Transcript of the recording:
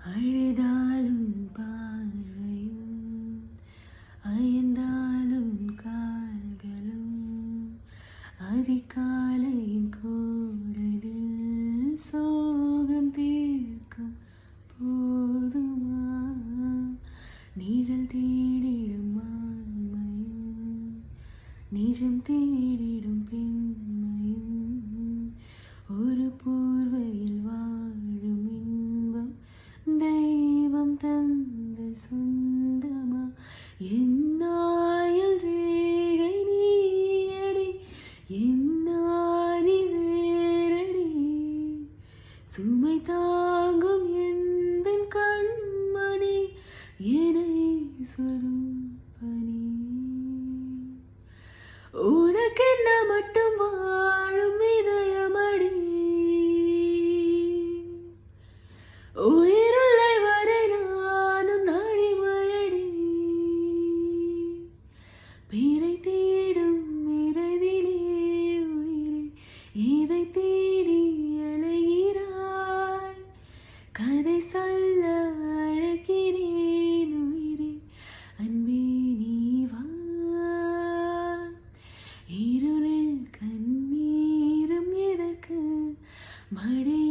அழுதாலும் பார்வையும் அயர்ந்தாலும் கால்களும் அதிகாலையின் கூடலில் சோகம் தீர்க்கும் போதுமா நிழல் தேடிடும் ஆண்மையும் நிஜம் தேடிடும் பெண்மையும் ஒரு போர்வையில் வாழும் இன்பம் தெய்வம் தந்த சொந்தமா என்னாயில் ரேகை நீயடி என்னானி வேரடி சுமை தாங்கும் எந்தன் கண்மணி என்னை சொல்லும் பனி உனக்கென்ன மட்டும் வாழும் இதயமடி உயிருள்ளை வரை நானும் அடிமையடி பிறை தேடும் இரவிலே உயிரே இதை தேடி அலைகிறாய் கதை சொல்ல அழைக்கிறேன் உயிரே அன்பே நீ வா இருளில் கண்ணீரும் எதற்கு மடி